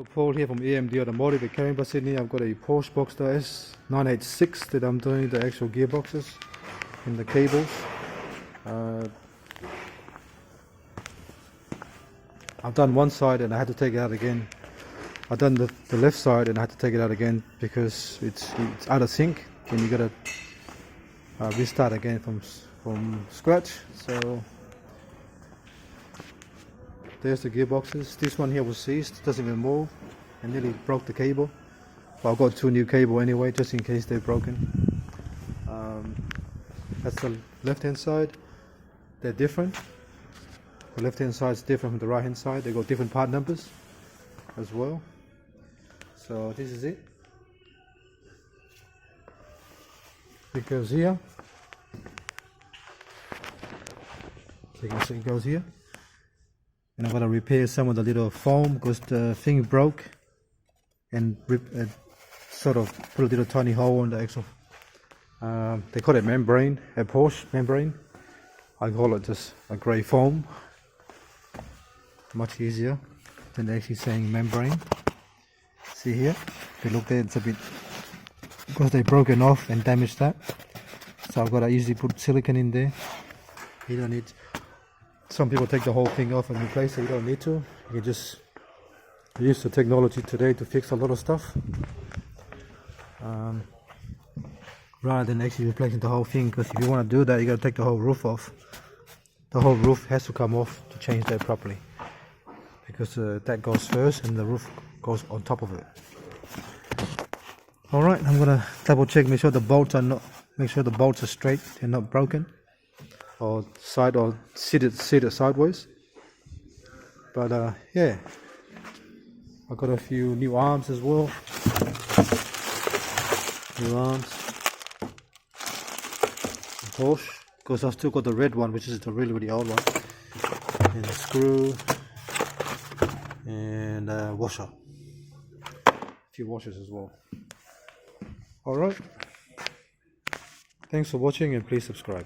Paul here from AMD Automotive at Canberra, Sydney. I've got a Porsche Boxster S986 that I'm doing the actual gearboxes and the cables. I've done one side and I had to take it out again. I've done the left side and I had to take it out again because it's out of sync and you gotta restart again from scratch. So there's the gearboxes. This one here was seized, doesn't even move, and nearly broke the cable. But I've got two new cable anyway, just in case they're broken. That's the left hand side. They're different. The left hand side is different from the right hand side. They got different part numbers as well. So this is it. It goes here. So you can see it goes here. And I'm going to repair some of the little foam because the thing broke and sort of put a little tiny hole in the axle. They call it membrane, a Porsche membrane. I call it just a grey foam. Much easier than actually saying membrane. See here, if you look there, it's a bit, because they broken off and damaged that. So I've got to easily put silicone in there. You don't need. Some people take the whole thing off and replace it. You don't need to. You can just use the technology today to fix a lot of stuff, rather than actually replacing the whole thing. Because if you want to do that, you got to take the whole roof off. The whole roof has to come off to change that properly, because that goes first and the roof goes on top of it. All right, I'm gonna double check, make sure the bolts are straight, they're not broken, or seated sideways. But yeah, I got a few new arms as well. New arms, Porsche, because I've still got the red one, which is the really old one, and a screw and a washer, a few washers as well. All right, thanks for watching and please subscribe.